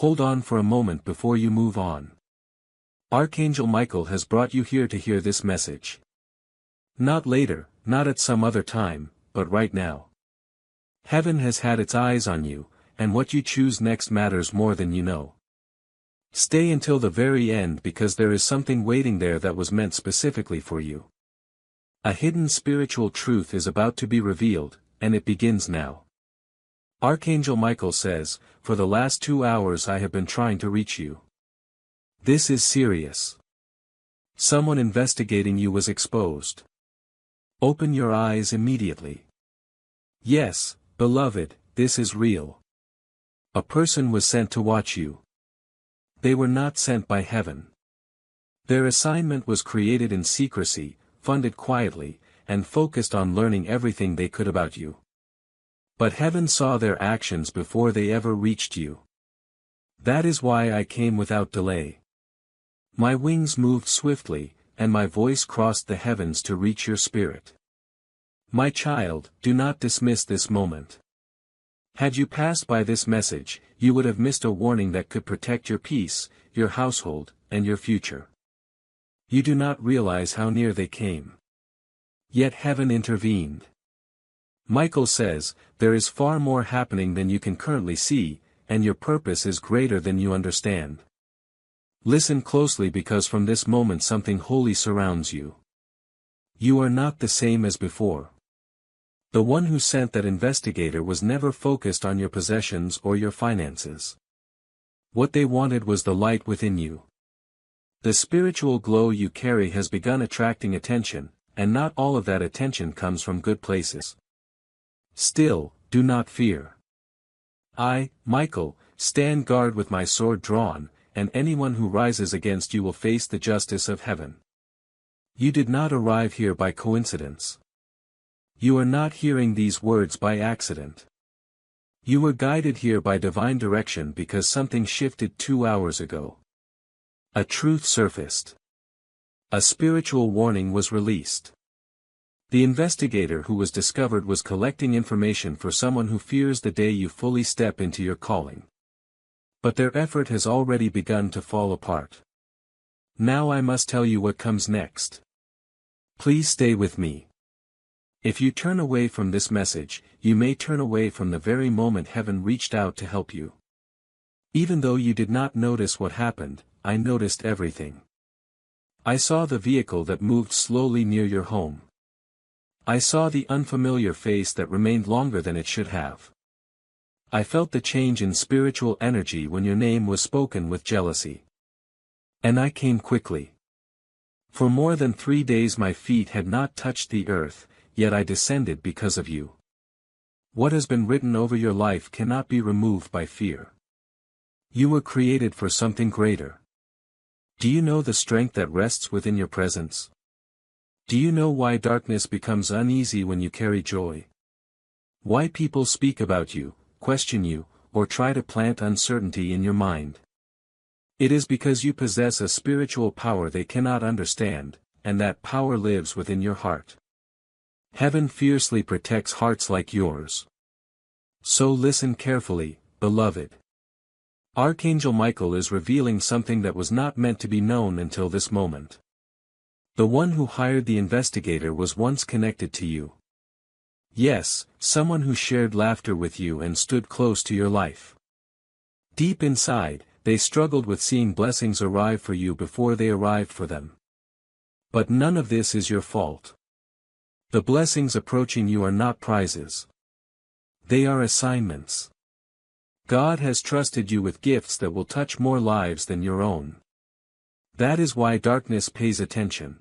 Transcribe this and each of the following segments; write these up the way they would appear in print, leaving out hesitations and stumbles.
hold on for a moment before you move on. Archangel Michael has brought you here to hear this message. Not later, not at some other time, but right now. Heaven has had its eyes on you, and what you choose next matters more than you know. Stay until the very end because there is something waiting there that was meant specifically for you. A hidden spiritual truth is about to be revealed, and it begins now. Archangel Michael says, "For the last 2 hours I have been trying to reach you. This is serious. Someone investigating you was exposed. Open your eyes immediately. Yes, beloved, this is real. A person was sent to watch you. They were not sent by heaven. Their assignment was created in secrecy, funded quietly, and focused on learning everything they could about you. But heaven saw their actions before they ever reached you. That is why I came without delay. My wings moved swiftly, and my voice crossed the heavens to reach your spirit. My child, do not dismiss this moment. Had you passed by this message, you would have missed a warning that could protect your peace, your household, and your future. You do not realize how near they came. Yet heaven intervened. Michael says, there is far more happening than you can currently see, and your purpose is greater than you understand. Listen closely because from this moment something holy surrounds you. You are not the same as before. The one who sent that investigator was never focused on your possessions or your finances. What they wanted was the light within you. The spiritual glow you carry has begun attracting attention, and not all of that attention comes from good places. Still, do not fear. I, Michael, stand guard with my sword drawn, and anyone who rises against you will face the justice of heaven. You did not arrive here by coincidence. You are not hearing these words by accident. You were guided here by divine direction because something shifted 2 hours ago. A truth surfaced. A spiritual warning was released. The investigator who was discovered was collecting information for someone who fears the day you fully step into your calling. But their effort has already begun to fall apart. Now I must tell you what comes next. Please stay with me. If you turn away from this message, you may turn away from the very moment heaven reached out to help you. Even though you did not notice what happened, I noticed everything. I saw the vehicle that moved slowly near your home. I saw the unfamiliar face that remained longer than it should have. I felt the change in spiritual energy when your name was spoken with jealousy. And I came quickly. For more than 3 days my feet had not touched the earth, yet I descended because of you. What has been written over your life cannot be removed by fear. You were created for something greater. Do you know the strength that rests within your presence? Do you know why darkness becomes uneasy when you carry joy? Why people speak about you, question you, or try to plant uncertainty in your mind? It is because you possess a spiritual power they cannot understand, and that power lives within your heart. Heaven fiercely protects hearts like yours. So listen carefully, beloved. Archangel Michael is revealing something that was not meant to be known until this moment. The one who hired the investigator was once connected to you. Yes, someone who shared laughter with you and stood close to your life. Deep inside, they struggled with seeing blessings arrive for you before they arrived for them. But none of this is your fault. The blessings approaching you are not prizes. They are assignments. God has trusted you with gifts that will touch more lives than your own. That is why darkness pays attention.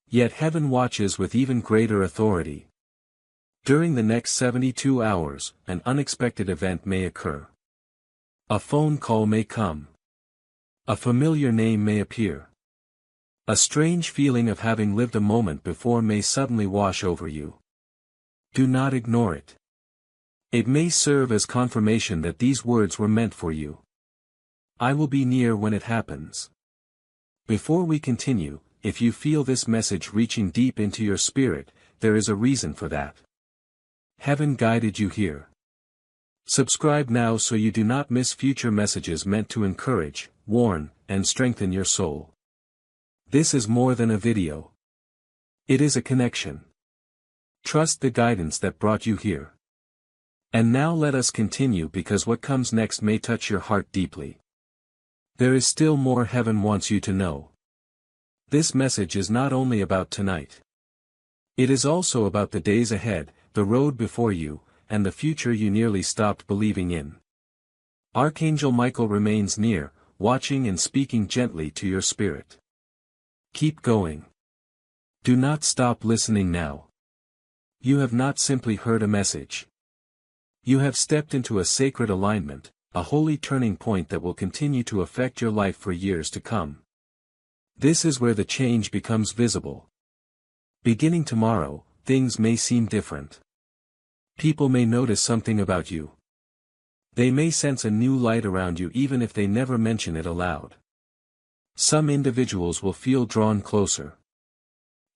Yet heaven watches with even greater authority. During the next 72 hours, an unexpected event may occur. A phone call may come. A familiar name may appear. A strange feeling of having lived a moment before may suddenly wash over you. Do not ignore it. It may serve as confirmation that these words were meant for you. I will be near when it happens. Before we continue, if you feel this message reaching deep into your spirit, there is a reason for that. Heaven guided you here. Subscribe now so you do not miss future messages meant to encourage, warn, and strengthen your soul. This is more than a video. It is a connection. Trust the guidance that brought you here. And now let us continue, because what comes next may touch your heart deeply. There is still more heaven wants you to know. This message is not only about tonight. It is also about the days ahead, the road before you, and the future you nearly stopped believing in. Archangel Michael remains near, watching and speaking gently to your spirit. Keep going. Do not stop listening now. You have not simply heard a message. You have stepped into a sacred alignment, a holy turning point that will continue to affect your life for years to come. This is where the change becomes visible. Beginning tomorrow, things may seem different. People may notice something about you. They may sense a new light around you even if they never mention it aloud. Some individuals will feel drawn closer.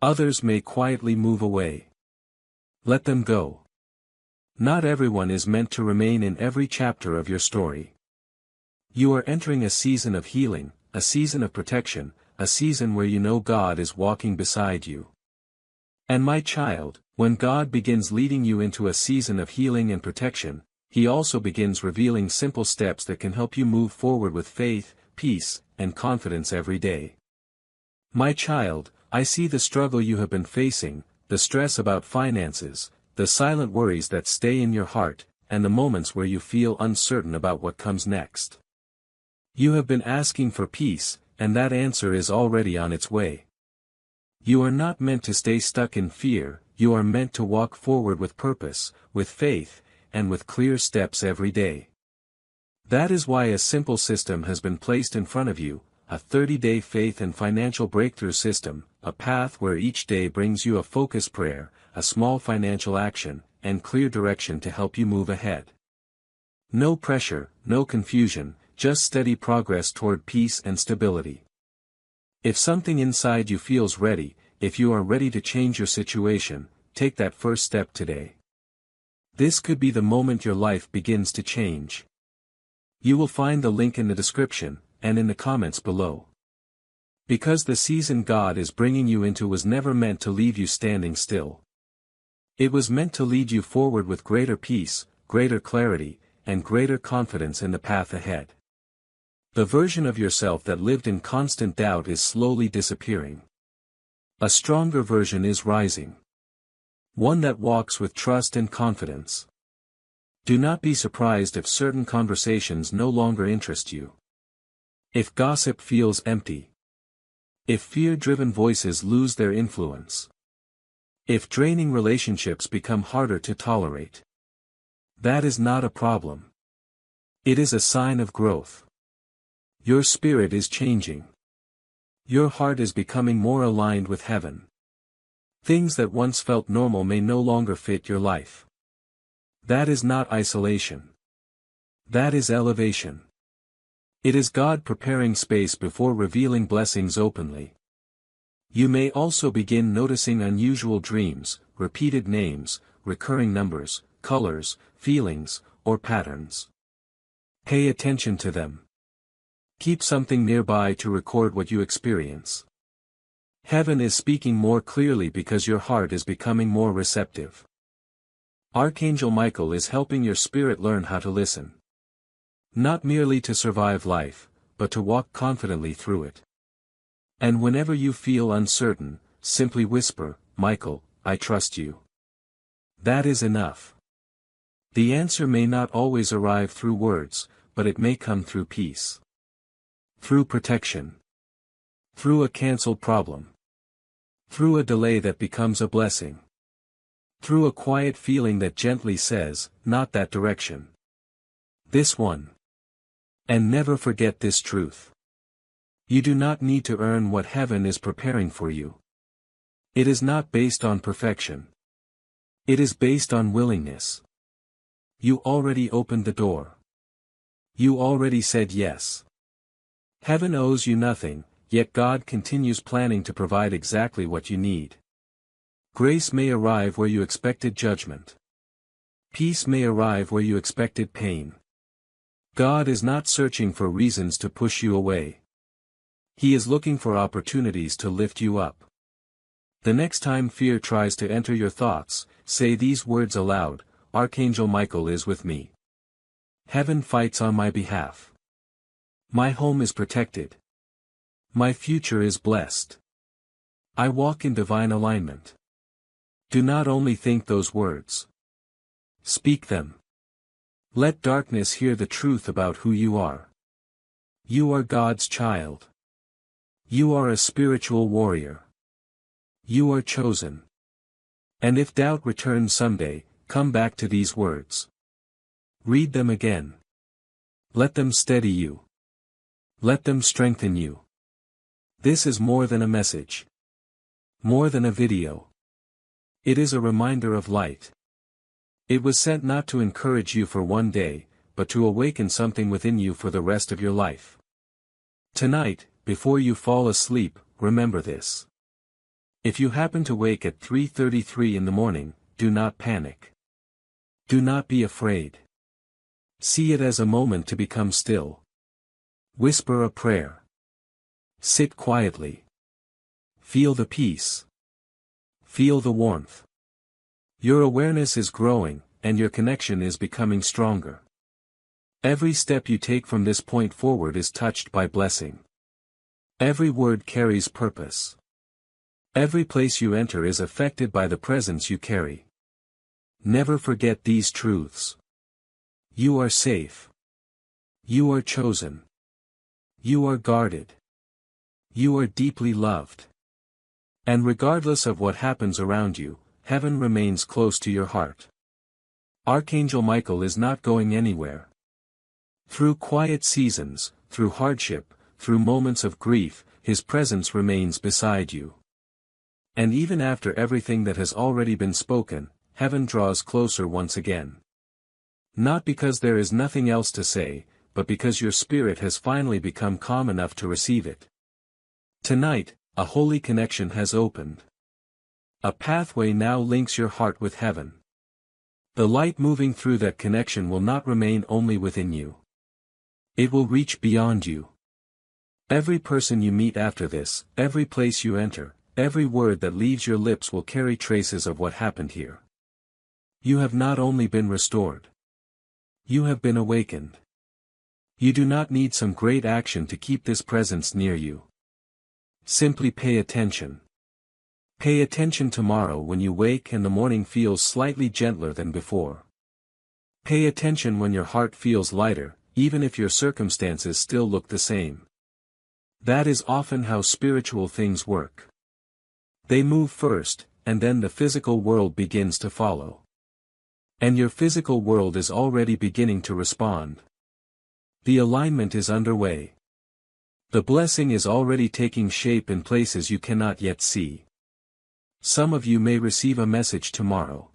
Others may quietly move away. Let them go. Not everyone is meant to remain in every chapter of your story. You are entering a season of healing, a season of protection, a season where you know God is walking beside you. And my child, when God begins leading you into a season of healing and protection, He also begins revealing simple steps that can help you move forward with faith, peace, and confidence every day. My child, I see the struggle you have been facing, the stress about finances, the silent worries that stay in your heart, and the moments where you feel uncertain about what comes next. You have been asking for peace, and that answer is already on its way. You are not meant to stay stuck in fear, you are meant to walk forward with purpose, with faith, and with clear steps every day. That is why a simple system has been placed in front of you, a 30-day faith and financial breakthrough system, a path where each day brings you a focused prayer, a small financial action, and clear direction to help you move ahead. No pressure, no confusion, just steady progress toward peace and stability. If something inside you feels ready, if you are ready to change your situation, take that first step today. This could be the moment your life begins to change. You will find the link in the description, and in the comments below. Because the season God is bringing you into was never meant to leave you standing still. It was meant to lead you forward with greater peace, greater clarity, and greater confidence in the path ahead. The version of yourself that lived in constant doubt is slowly disappearing. A stronger version is rising. One that walks with trust and confidence. Do not be surprised if certain conversations no longer interest you. If gossip feels empty. If fear-driven voices lose their influence. If draining relationships become harder to tolerate. That is not a problem. It is a sign of growth. Your spirit is changing. Your heart is becoming more aligned with heaven. Things that once felt normal may no longer fit your life. That is not isolation. That is elevation. It is God preparing space before revealing blessings openly. You may also begin noticing unusual dreams, repeated names, recurring numbers, colors, feelings, or patterns. Pay attention to them. Keep something nearby to record what you experience. Heaven is speaking more clearly because your heart is becoming more receptive. Archangel Michael is helping your spirit learn how to listen. Not merely to survive life, but to walk confidently through it. And whenever you feel uncertain, simply whisper, "Michael, I trust you." That is enough. The answer may not always arrive through words, but it may come through peace. Through protection. Through a canceled problem. Through a delay that becomes a blessing. Through a quiet feeling that gently says, "Not that direction. This one." And never forget this truth. You do not need to earn what heaven is preparing for you. It is not based on perfection. It is based on willingness. You already opened the door. You already said yes. Heaven owes you nothing, yet God continues planning to provide exactly what you need. Grace may arrive where you expected judgment. Peace may arrive where you expected pain. God is not searching for reasons to push you away. He is looking for opportunities to lift you up. The next time fear tries to enter your thoughts, say these words aloud: Archangel Michael is with me. Heaven fights on my behalf. My home is protected. My future is blessed. I walk in divine alignment. Do not only think those words. Speak them. Let darkness hear the truth about who you are. You are God's child. You are a spiritual warrior. You are chosen. And if doubt returns someday, come back to these words. Read them again. Let them steady you. Let them strengthen you. This is more than a message. More than a video. It is a reminder of light. It was sent not to encourage you for one day, but to awaken something within you for the rest of your life. Tonight, before you fall asleep, remember this. If you happen to wake at 3:33 in the morning, do not panic. Do not be afraid. See it as a moment to become still. Whisper a prayer. Sit quietly. Feel the peace. Feel the warmth. Your awareness is growing, and your connection is becoming stronger. Every step you take from this point forward is touched by blessing. Every word carries purpose. Every place you enter is affected by the presence you carry. Never forget these truths. You are safe. You are chosen. You are guarded. You are deeply loved. And regardless of what happens around you, heaven remains close to your heart. Archangel Michael is not going anywhere. Through quiet seasons, through hardship, through moments of grief, his presence remains beside you. And even after everything that has already been spoken, heaven draws closer once again. Not because there is nothing else to say, but because your spirit has finally become calm enough to receive it. Tonight, a holy connection has opened. A pathway now links your heart with heaven. The light moving through that connection will not remain only within you. It will reach beyond you. Every person you meet after this, every place you enter, every word that leaves your lips will carry traces of what happened here. You have not only been restored. You have been awakened. You do not need some great action to keep this presence near you. Simply pay attention. Pay attention tomorrow when you wake and the morning feels slightly gentler than before. Pay attention when your heart feels lighter, even if your circumstances still look the same. That is often how spiritual things work. They move first, and then the physical world begins to follow. And your physical world is already beginning to respond. The alignment is underway. The blessing is already taking shape in places you cannot yet see. Some of you may receive a message tomorrow.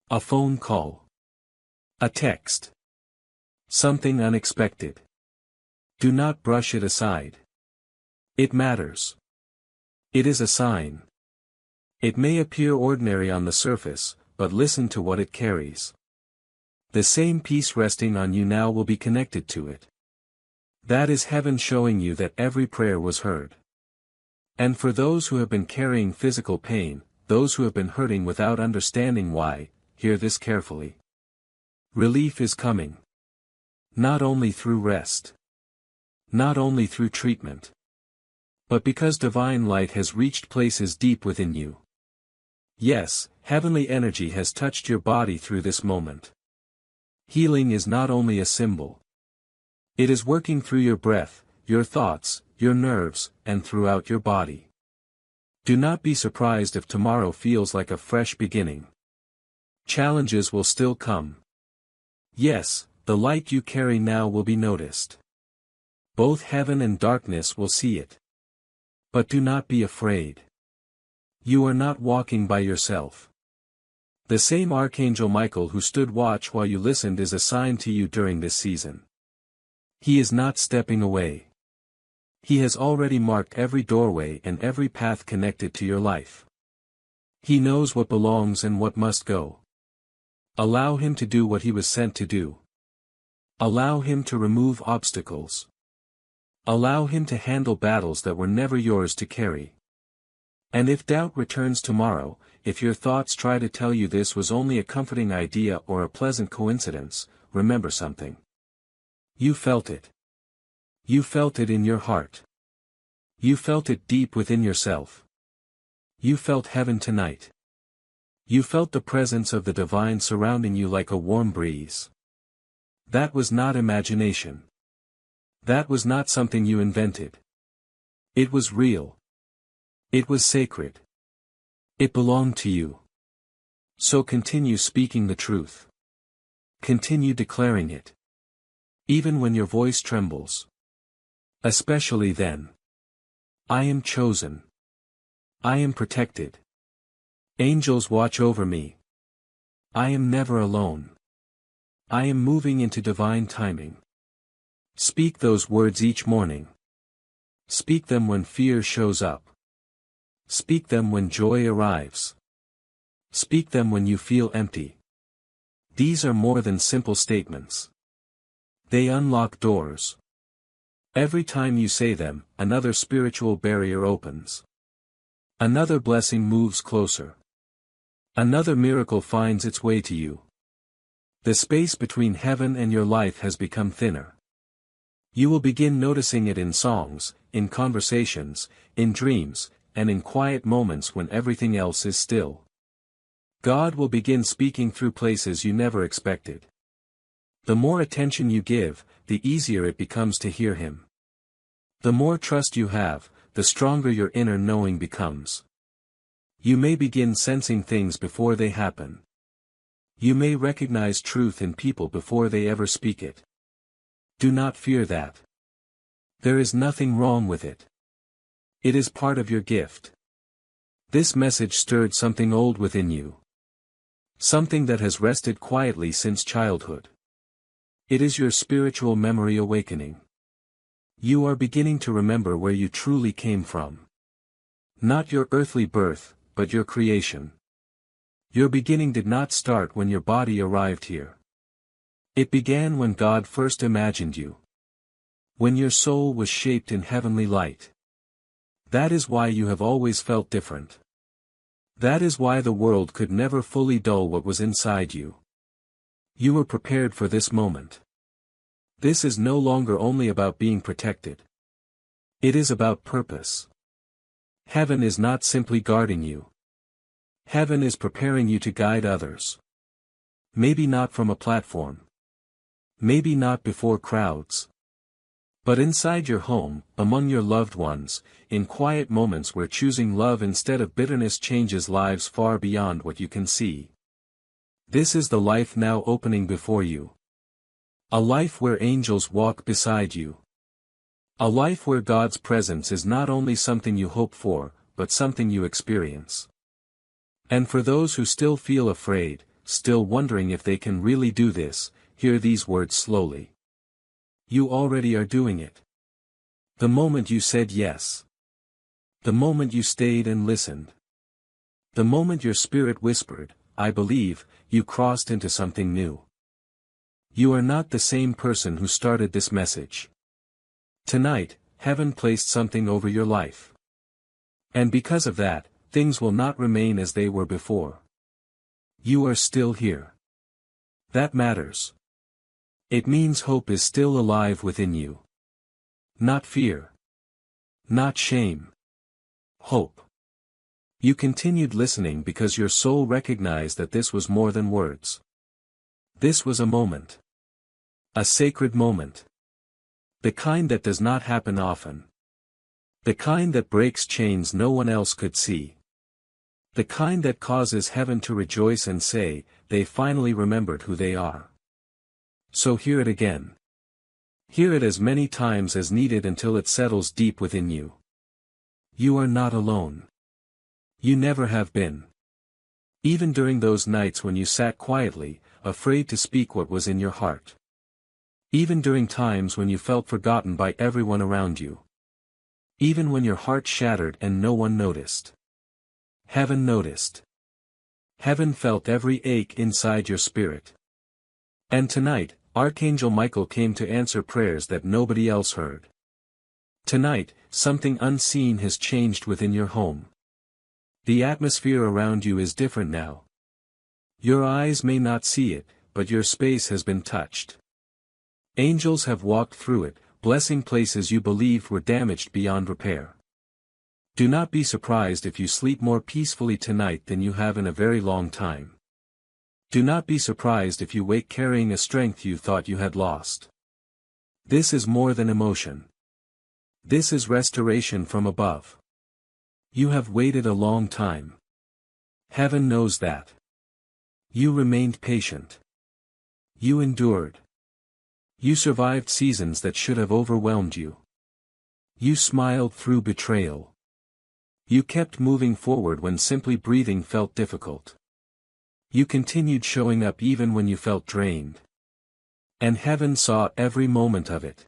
A phone call. A text. Something unexpected. Do not brush it aside. It matters. It is a sign. It may appear ordinary on the surface, but listen to what it carries. The same peace resting on you now will be connected to it. That is heaven showing you that every prayer was heard. And for those who have been carrying physical pain, those who have been hurting without understanding why, hear this carefully. Relief is coming. Not only through rest. Not only through treatment. But because divine light has reached places deep within you. Yes, heavenly energy has touched your body through this moment. Healing is not only a symbol. It is working through your breath, your thoughts, your nerves, and throughout your body. Do not be surprised if tomorrow feels like a fresh beginning. Challenges will still come. Yes, the light you carry now will be noticed. Both heaven and darkness will see it. But do not be afraid. You are not walking by yourself. The same Archangel Michael who stood watch while you listened is assigned to you during this season. He is not stepping away. He has already marked every doorway and every path connected to your life. He knows what belongs and what must go. Allow him to do what he was sent to do. Allow him to remove obstacles. Allow him to handle battles that were never yours to carry. And if doubt returns tomorrow, if your thoughts try to tell you this was only a comforting idea or a pleasant coincidence, remember something. You felt it. You felt it in your heart. You felt it deep within yourself. You felt heaven tonight. You felt the presence of the divine surrounding you like a warm breeze. That was not imagination. That was not something you invented. It was real. It was sacred. It belonged to you. So continue speaking the truth. Continue declaring it. Even when your voice trembles. Especially then. I am chosen. I am protected. Angels watch over me. I am never alone. I am moving into divine timing. Speak those words each morning. Speak them when fear shows up. Speak them when joy arrives. Speak them when you feel empty. These are more than simple statements. They unlock doors. Every time you say them, another spiritual barrier opens. Another blessing moves closer. Another miracle finds its way to you. The space between heaven and your life has become thinner. You will begin noticing it in songs, in conversations, in dreams, and in quiet moments when everything else is still. God will begin speaking through places you never expected. The more attention you give, the easier it becomes to hear Him. The more trust you have, the stronger your inner knowing becomes. You may begin sensing things before they happen. You may recognize truth in people before they ever speak it. Do not fear that. There is nothing wrong with it. It is part of your gift. This message stirred something old within you. Something that has rested quietly since childhood. It is your spiritual memory awakening. You are beginning to remember where you truly came from. Not your earthly birth, but your creation. Your beginning did not start when your body arrived here. It began when God first imagined you. When your soul was shaped in heavenly light. That is why you have always felt different. That is why the world could never fully dull what was inside you. You were prepared for this moment. This is no longer only about being protected. It is about purpose. Heaven is not simply guarding you. Heaven is preparing you to guide others. Maybe not from a platform. Maybe not before crowds. But inside your home, among your loved ones, in quiet moments where choosing love instead of bitterness changes lives far beyond what you can see. This is the life now opening before you. A life where angels walk beside you. A life where God's presence is not only something you hope for, but something you experience. And for those who still feel afraid, still wondering if they can really do this, hear these words slowly. You already are doing it. The moment you said yes. The moment you stayed and listened. The moment your spirit whispered, I believe, you crossed into something new. You are not the same person who started this message. Tonight, heaven placed something over your life. And because of that, things will not remain as they were before. You are still here. That matters. It means hope is still alive within you. Not fear. Not shame. Hope. You continued listening because your soul recognized that this was more than words. This was a moment. A sacred moment. The kind that does not happen often. The kind that breaks chains no one else could see. The kind that causes heaven to rejoice and say, they finally remembered who they are. So hear it again. Hear it as many times as needed until it settles deep within you. You are not alone. You never have been. Even during those nights when you sat quietly, afraid to speak what was in your heart. Even during times when you felt forgotten by everyone around you. Even when your heart shattered and no one noticed. Heaven noticed. Heaven felt every ache inside your spirit. And tonight, Archangel Michael came to answer prayers that nobody else heard. Tonight, something unseen has changed within your home. The atmosphere around you is different now. Your eyes may not see it, but your space has been touched. Angels have walked through it, blessing places you believed were damaged beyond repair. Do not be surprised if you sleep more peacefully tonight than you have in a very long time. Do not be surprised if you wake carrying a strength you thought you had lost. This is more than emotion. This is restoration from above. You have waited a long time. Heaven knows that. You remained patient. You endured. You survived seasons that should have overwhelmed you. You smiled through betrayal. You kept moving forward when simply breathing felt difficult. You continued showing up even when you felt drained. And heaven saw every moment of it.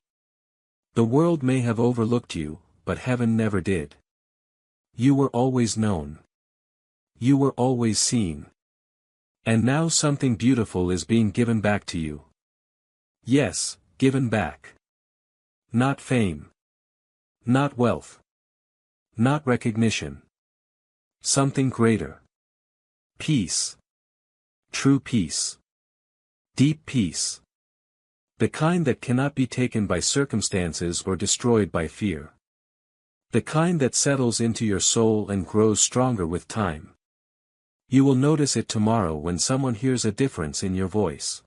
The world may have overlooked you, but heaven never did. You were always known. You were always seen. And now something beautiful is being given back to you. Yes, given back. Not fame. Not wealth. Not recognition. Something greater. Peace. True peace. Deep peace. The kind that cannot be taken by circumstances or destroyed by fear. The kind that settles into your soul and grows stronger with time. You will notice it tomorrow when someone hears a difference in your voice.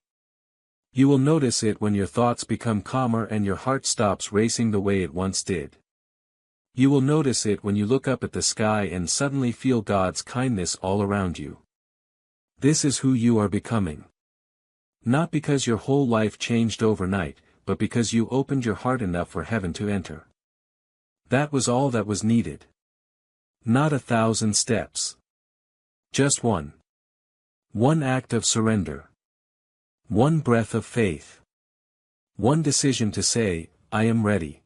You will notice it when your thoughts become calmer and your heart stops racing the way it once did. You will notice it when you look up at the sky and suddenly feel God's kindness all around you. This is who you are becoming. Not because your whole life changed overnight, but because you opened your heart enough for heaven to enter. That was all that was needed. Not 1,000 steps. Just one. One act of surrender. One breath of faith. One decision to say, I am ready.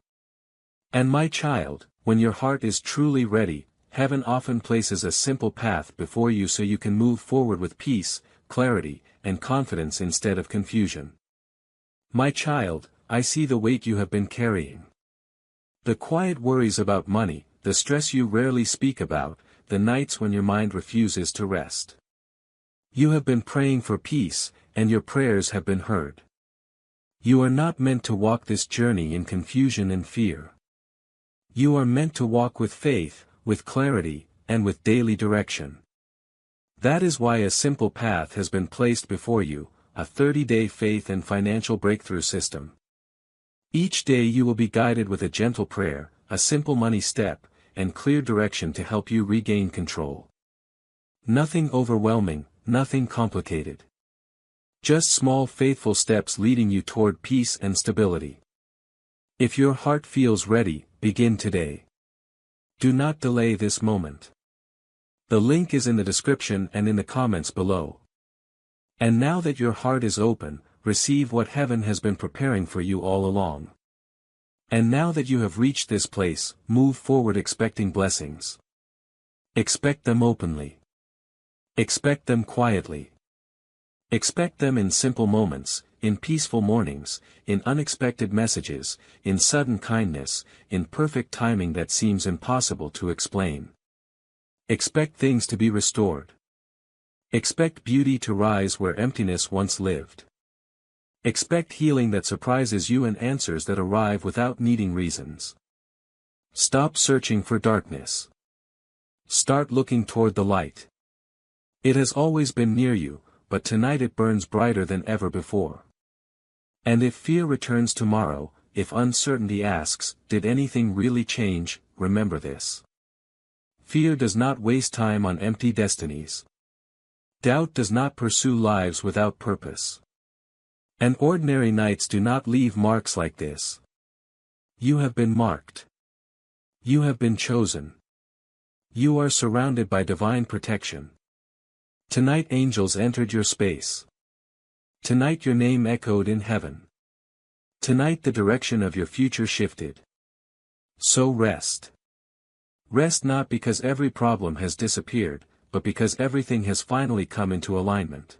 And my child, when your heart is truly ready, heaven often places a simple path before you so you can move forward with peace, clarity, and confidence instead of confusion. My child, I see the weight you have been carrying. The quiet worries about money, the stress you rarely speak about, the nights when your mind refuses to rest. You have been praying for peace, and your prayers have been heard. You are not meant to walk this journey in confusion and fear. You are meant to walk with faith, with clarity, and with daily direction. That is why a simple path has been placed before you, a 30-day faith and financial breakthrough system. Each day you will be guided with a gentle prayer, a simple money step, and clear direction to help you regain control. Nothing overwhelming, nothing complicated. Just small faithful steps leading you toward peace and stability. If your heart feels ready, begin today. Do not delay this moment. The link is in the description and in the comments below. And now that your heart is open, receive what heaven has been preparing for you all along. And now that you have reached this place, move forward expecting blessings. Expect them openly. Expect them quietly. Expect them in simple moments, in peaceful mornings, in unexpected messages, in sudden kindness, in perfect timing that seems impossible to explain. Expect things to be restored. Expect beauty to rise where emptiness once lived. Expect healing that surprises you and answers that arrive without needing reasons. Stop searching for darkness. Start looking toward the light. It has always been near you, but tonight it burns brighter than ever before. And if fear returns tomorrow, if uncertainty asks, did anything really change, remember this. Fear does not waste time on empty destinies. Doubt does not pursue lives without purpose. And ordinary nights do not leave marks like this. You have been marked. You have been chosen. You are surrounded by divine protection. Tonight angels entered your space. Tonight your name echoed in heaven. Tonight the direction of your future shifted. So rest. Rest not because every problem has disappeared, but because everything has finally come into alignment.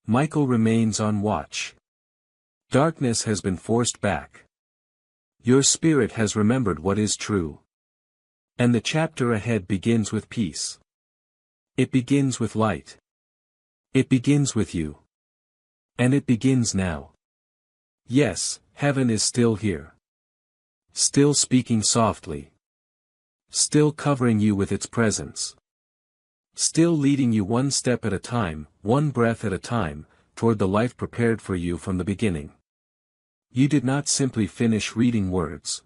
Michael remains on watch. Darkness has been forced back. Your spirit has remembered what is true. And the chapter ahead begins with peace. It begins with light. It begins with you. And it begins now. Yes, heaven is still here. Still speaking softly. Still covering you with its presence. Still leading you one step at a time, one breath at a time, toward the life prepared for you from the beginning. You did not simply finish reading words.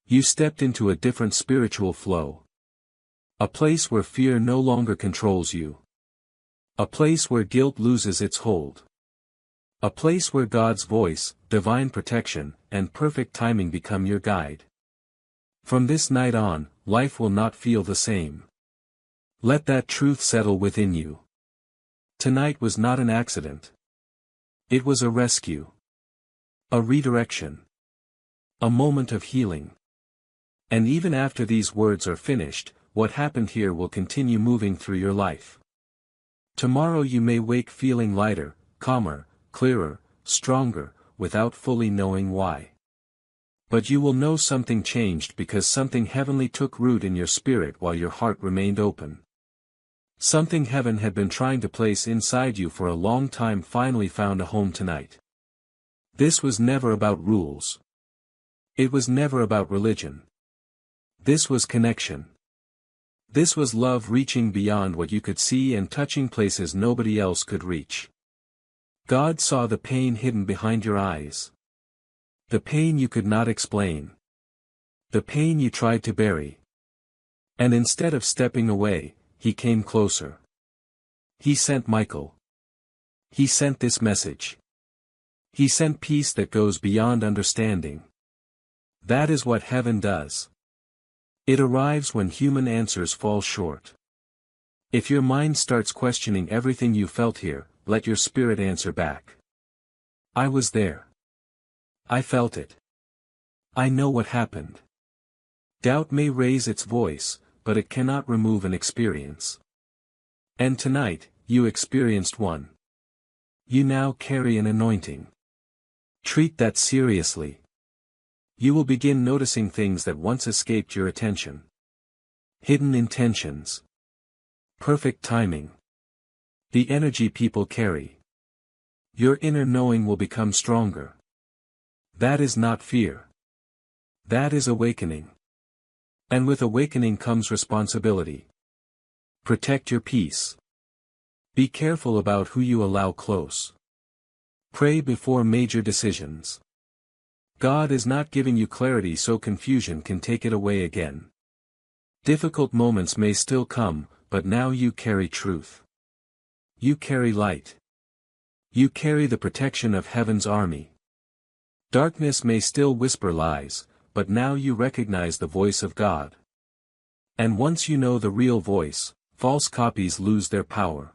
You stepped into a different spiritual flow. A place where fear no longer controls you. A place where guilt loses its hold. A place where God's voice, divine protection, and perfect timing become your guide. From this night on, life will not feel the same. Let that truth settle within you. Tonight was not an accident. It was a rescue. A redirection. A moment of healing. And even after these words are finished, what happened here will continue moving through your life. Tomorrow you may wake feeling lighter, calmer, clearer, stronger, without fully knowing why. But you will know something changed because something heavenly took root in your spirit while your heart remained open. Something heaven had been trying to place inside you for a long time finally found a home tonight. This was never about rules. It was never about religion. This was connection. This was love reaching beyond what you could see and touching places nobody else could reach. God saw the pain hidden behind your eyes. The pain you could not explain. The pain you tried to bury. And instead of stepping away, He came closer. He sent Michael. He sent this message. He sent peace that goes beyond understanding. That is what heaven does. It arrives when human answers fall short. If your mind starts questioning everything you felt here, let your spirit answer back. I was there. I felt it. I know what happened. Doubt may raise its voice, but it cannot remove an experience. And tonight, you experienced one. You now carry an anointing. Treat that seriously. You will begin noticing things that once escaped your attention. Hidden intentions. Perfect timing. The energy people carry. Your inner knowing will become stronger. That is not fear. That is awakening. And with awakening comes responsibility. Protect your peace. Be careful about who you allow close. Pray before major decisions. God is not giving you clarity so confusion can take it away again. Difficult moments may still come, but now you carry truth. You carry light. You carry the protection of heaven's army. Darkness may still whisper lies, but now you recognize the voice of God. And once you know the real voice, false copies lose their power.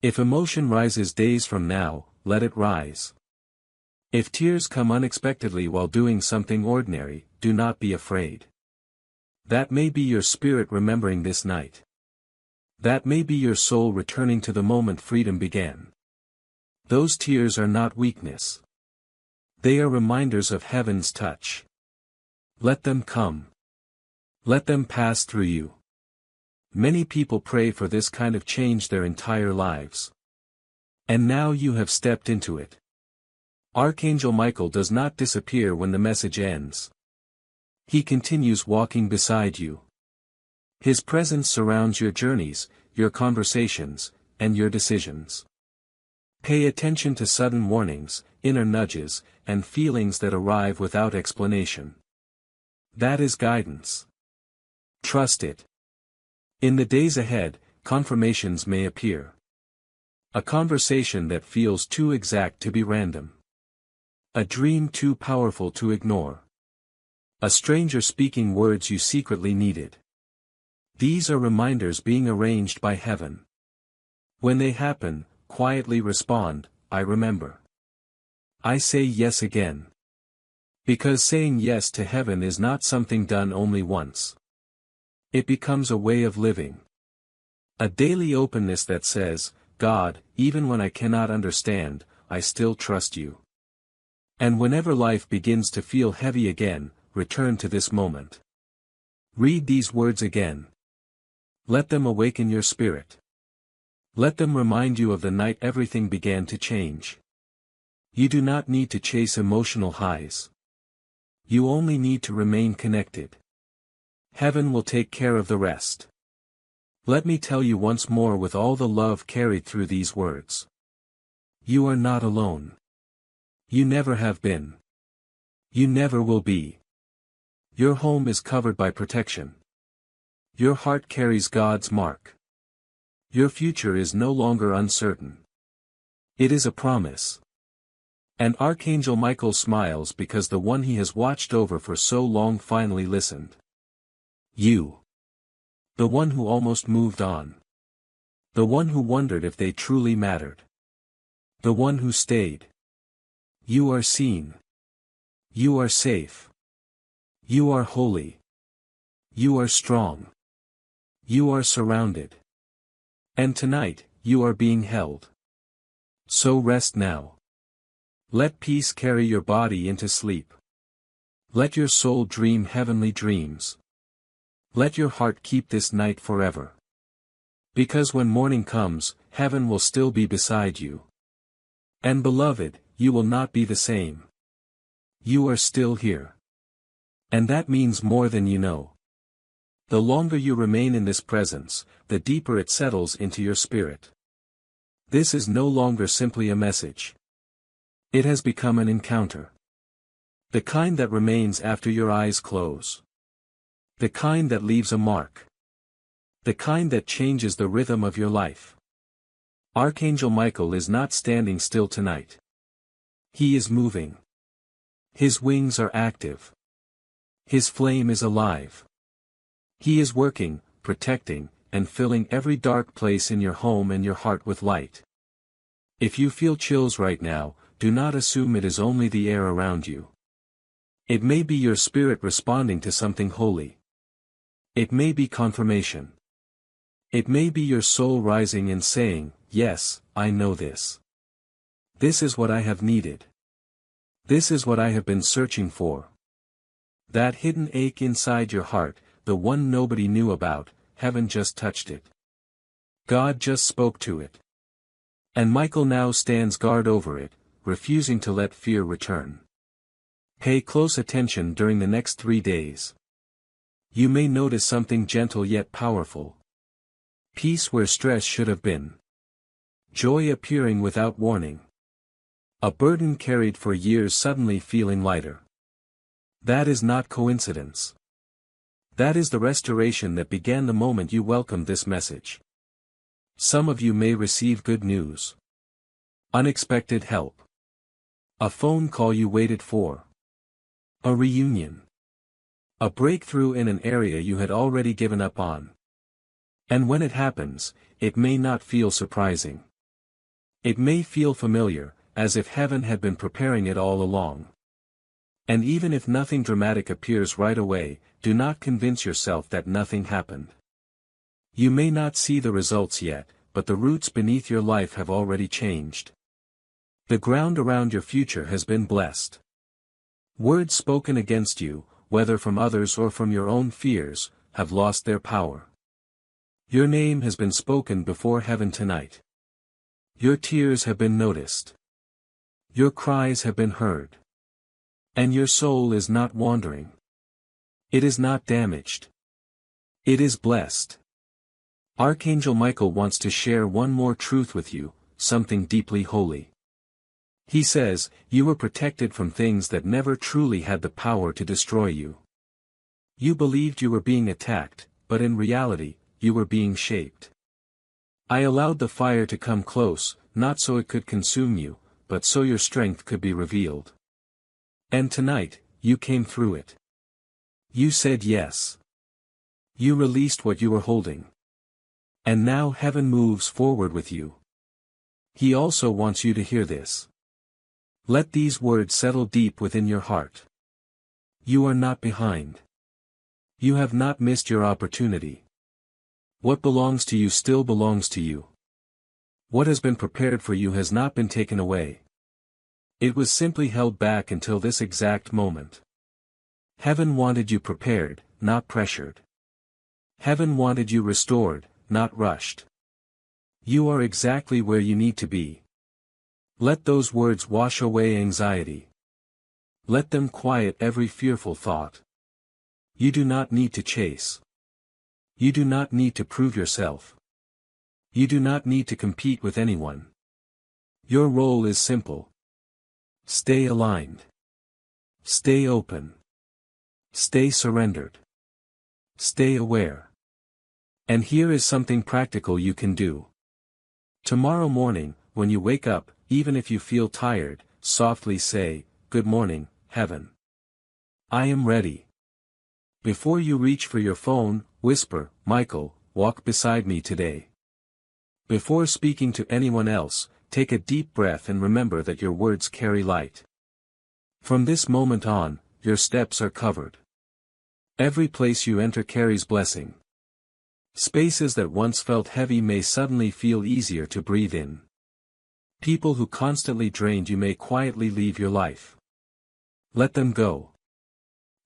If emotion rises days from now, let it rise. If tears come unexpectedly while doing something ordinary, do not be afraid. That may be your spirit remembering this night. That may be your soul returning to the moment freedom began. Those tears are not weakness. They are reminders of heaven's touch. Let them come. Let them pass through you. Many people pray for this kind of change their entire lives. And now you have stepped into it. Archangel Michael does not disappear when the message ends. He continues walking beside you. His presence surrounds your journeys, your conversations, and your decisions. Pay attention to sudden warnings, inner nudges, and feelings that arrive without explanation. That is guidance. Trust it. In the days ahead, confirmations may appear. A conversation that feels too exact to be random. A dream too powerful to ignore. A stranger speaking words you secretly needed. These are reminders being arranged by heaven. When they happen, quietly respond, I remember. I say yes again. Because saying yes to heaven is not something done only once. It becomes a way of living. A daily openness that says, God, even when I cannot understand, I still trust you. And whenever life begins to feel heavy again, return to this moment. Read these words again. Let them awaken your spirit. Let them remind you of the night everything began to change. You do not need to chase emotional highs. You only need to remain connected. Heaven will take care of the rest. Let me tell you once more with all the love carried through these words. You are not alone. You never have been. You never will be. Your home is covered by protection. Your heart carries God's mark. Your future is no longer uncertain. It is a promise. And Archangel Michael smiles because the one he has watched over for so long finally listened. You. The one who almost moved on. The one who wondered if they truly mattered. The one who stayed. You are seen. You are safe. You are holy. You are strong. You are surrounded. And tonight, you are being held. So rest now. Let peace carry your body into sleep. Let your soul dream heavenly dreams. Let your heart keep this night forever. Because when morning comes, heaven will still be beside you. And beloved, you will not be the same. You are still here. And that means more than you know. The longer you remain in this presence, the deeper it settles into your spirit. This is no longer simply a message. It has become an encounter. The kind that remains after your eyes close. The kind that leaves a mark. The kind that changes the rhythm of your life. Archangel Michael is not standing still tonight. He is moving. His wings are active. His flame is alive. He is working, protecting, and filling every dark place in your home and your heart with light. If you feel chills right now, do not assume it is only the air around you. It may be your spirit responding to something holy. It may be confirmation. It may be your soul rising and saying, yes, I know this. This is what I have needed. This is what I have been searching for. That hidden ache inside your heart, the one nobody knew about, heaven just touched it. God just spoke to it. And Michael now stands guard over it, refusing to let fear return. Pay close attention during the next 3 days. You may notice something gentle yet powerful. Peace where stress should have been. Joy appearing without warning. A burden carried for years suddenly feeling lighter. That is not coincidence. That is the restoration that began the moment you welcomed this message. Some of you may receive good news. Unexpected help. A phone call you waited for. A reunion. A breakthrough in an area you had already given up on. And when it happens, it may not feel surprising. It may feel familiar, as if heaven had been preparing it all along. And even if nothing dramatic appears right away, do not convince yourself that nothing happened. You may not see the results yet, but the roots beneath your life have already changed. The ground around your future has been blessed. Words spoken against you, whether from others or from your own fears, have lost their power. Your name has been spoken before heaven tonight. Your tears have been noticed. Your cries have been heard. And your soul is not wandering. It is not damaged. It is blessed. Archangel Michael wants to share one more truth with you, something deeply holy. He says, you were protected from things that never truly had the power to destroy you. You believed you were being attacked, but in reality, you were being shaped. I allowed the fire to come close, not so it could consume you, but so your strength could be revealed. And tonight, you came through it. You said yes. You released what you were holding. And now heaven moves forward with you. He also wants you to hear this. Let these words settle deep within your heart. You are not behind. You have not missed your opportunity. What belongs to you still belongs to you. What has been prepared for you has not been taken away. It was simply held back until this exact moment. Heaven wanted you prepared, not pressured. Heaven wanted you restored, not rushed. You are exactly where you need to be. Let those words wash away anxiety. Let them quiet every fearful thought. You do not need to chase. You do not need to prove yourself. You do not need to compete with anyone. Your role is simple. Stay aligned. Stay open. Stay surrendered. Stay aware. And here is something practical you can do. Tomorrow morning, when you wake up, even if you feel tired, softly say, "Good morning, Heaven. I am ready." Before you reach for your phone, whisper, "Michael, walk beside me today." Before speaking to anyone else, take a deep breath and remember that your words carry light. From this moment on, your steps are covered. Every place you enter carries blessing. Spaces that once felt heavy may suddenly feel easier to breathe in. People who constantly drained you may quietly leave your life. Let them go.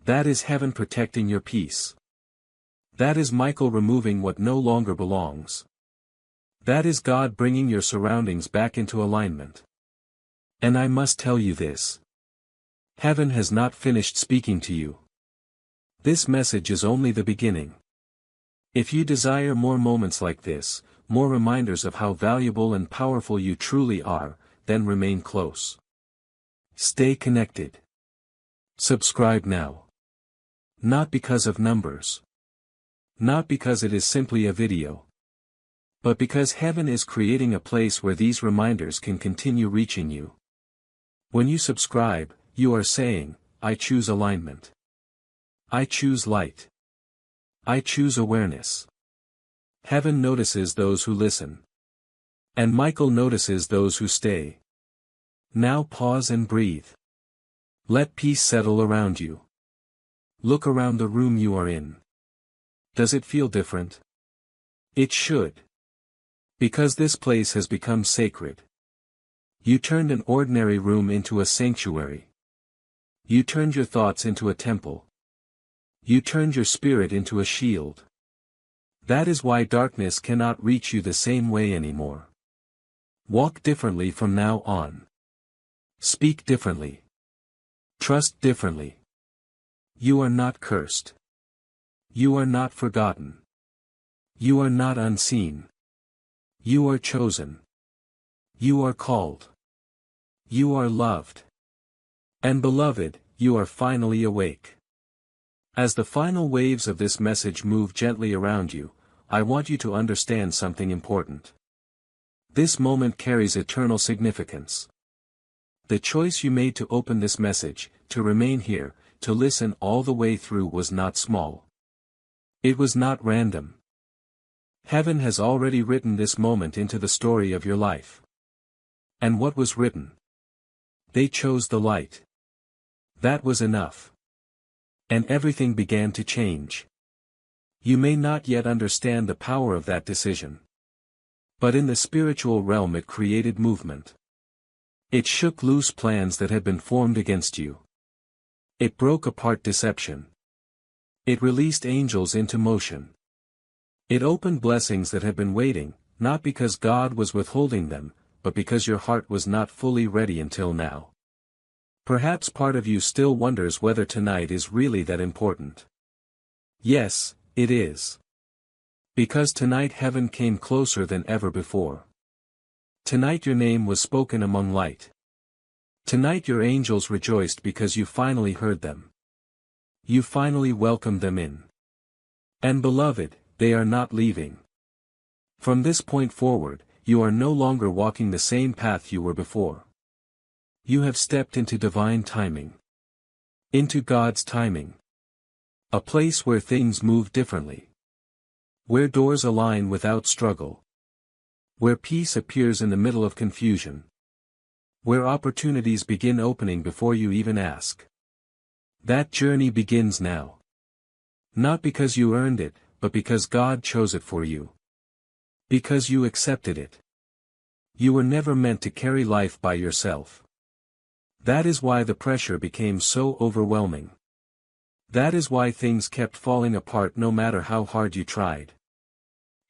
That is heaven protecting your peace. That is Michael removing what no longer belongs. That is God bringing your surroundings back into alignment. And I must tell you this. Heaven has not finished speaking to you. This message is only the beginning. If you desire more moments like this, more reminders of how valuable and powerful you truly are, then remain close. Stay connected. Subscribe now. Not because of numbers. Not because it is simply a video. But because heaven is creating a place where these reminders can continue reaching you. When you subscribe, you are saying, "I choose alignment. I choose light. I choose awareness." Heaven notices those who listen. And Michael notices those who stay. Now pause and breathe. Let peace settle around you. Look around the room you are in. Does it feel different? It should. Because this place has become sacred. You turned an ordinary room into a sanctuary. You turned your thoughts into a temple. You turned your spirit into a shield. That is why darkness cannot reach you the same way anymore. Walk differently from now on. Speak differently. Trust differently. You are not cursed. You are not forgotten. You are not unseen. You are chosen. You are called. You are loved. And beloved, you are finally awake. As the final waves of this message move gently around you, I want you to understand something important. This moment carries eternal significance. The choice you made to open this message, to remain here, to listen all the way through was not small. It was not random. Heaven has already written this moment into the story of your life. And what was written? They chose the light. That was enough. And everything began to change. You may not yet understand the power of that decision. But in the spiritual realm it created movement. It shook loose plans that had been formed against you. It broke apart deception. It released angels into motion. It opened blessings that had been waiting, not because God was withholding them, but because your heart was not fully ready until now. Perhaps part of you still wonders whether tonight is really that important. Yes, it is. Because tonight heaven came closer than ever before. Tonight your name was spoken among light. Tonight your angels rejoiced because you finally heard them. You finally welcomed them in. And beloved, they are not leaving. From this point forward, you are no longer walking the same path you were before. You have stepped into divine timing. Into God's timing. A place where things move differently. Where doors align without struggle. Where peace appears in the middle of confusion. Where opportunities begin opening before you even ask. That journey begins now. Not because you earned it, but because God chose it for you. Because you accepted it. You were never meant to carry life by yourself. That is why the pressure became so overwhelming. That is why things kept falling apart no matter how hard you tried.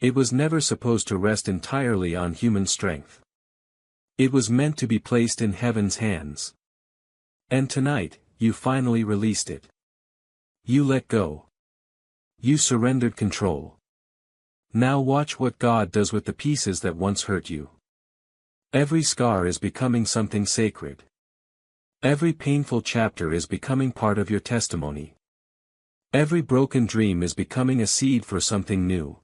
It was never supposed to rest entirely on human strength. It was meant to be placed in heaven's hands. And tonight, you finally released it. You let go. You surrendered control. Now watch what God does with the pieces that once hurt you. Every scar is becoming something sacred. Every painful chapter is becoming part of your testimony. Every broken dream is becoming a seed for something new.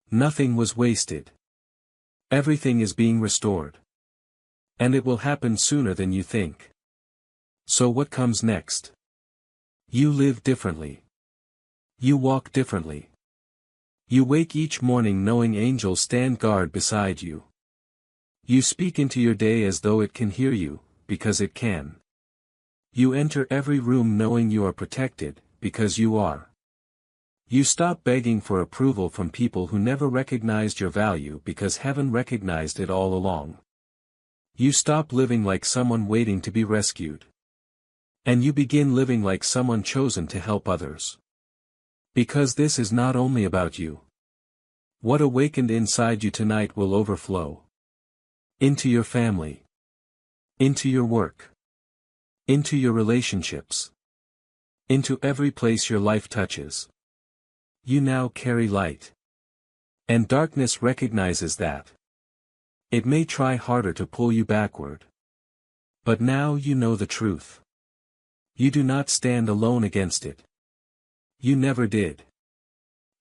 Nothing was wasted. Everything is being restored. And it will happen sooner than you think. So what comes next? You live differently. You walk differently. You wake each morning knowing angels stand guard beside you. You speak into your day as though it can hear you, because it can. You enter every room knowing you are protected, because you are. You stop begging for approval from people who never recognized your value because heaven recognized it all along. You stop living like someone waiting to be rescued. And you begin living like someone chosen to help others. Because this is not only about you. What awakened inside you tonight will overflow. Into your family. Into your work. Into your relationships. Into every place your life touches. You now carry light. And darkness recognizes that. It may try harder to pull you backward. But now you know the truth. You do not stand alone against it. You never did.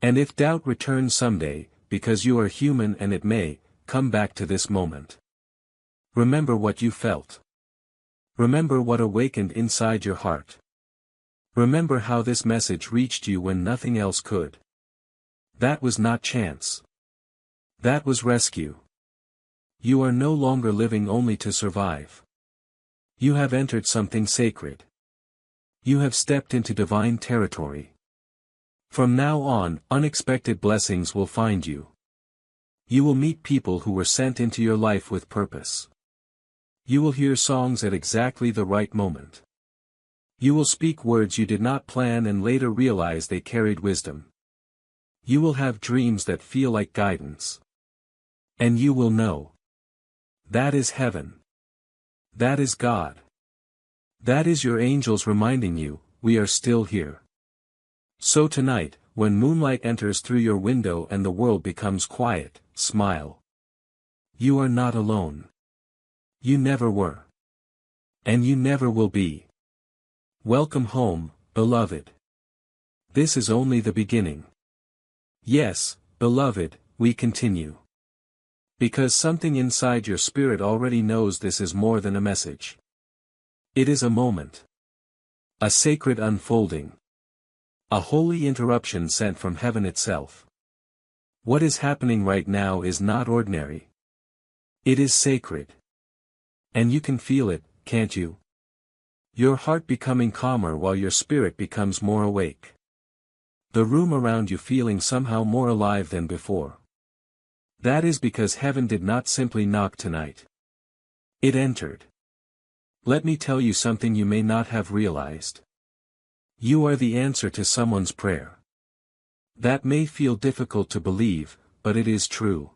And if doubt returns someday, because you are human and it may, come back to this moment. Remember what you felt. Remember what awakened inside your heart. Remember how this message reached you when nothing else could. That was not chance. That was rescue. You are no longer living only to survive. You have entered something sacred. You have stepped into divine territory. From now on, unexpected blessings will find you. You will meet people who were sent into your life with purpose. You will hear songs at exactly the right moment. You will speak words you did not plan and later realize they carried wisdom. You will have dreams that feel like guidance. And you will know. That is heaven. That is God. That is your angels reminding you, we are still here. So tonight, when moonlight enters through your window and the world becomes quiet, smile. You are not alone. You never were. And you never will be. Welcome home, beloved. This is only the beginning. Yes, beloved, we continue. Because something inside your spirit already knows this is more than a message. It is a moment. A sacred unfolding. A holy interruption sent from heaven itself. What is happening right now is not ordinary. It is sacred. And you can feel it, can't you? Your heart becoming calmer while your spirit becomes more awake. The room around you feeling somehow more alive than before. That is because heaven did not simply knock tonight. It entered. Let me tell you something you may not have realized. You are the answer to someone's prayer. That may feel difficult to believe, but it is true.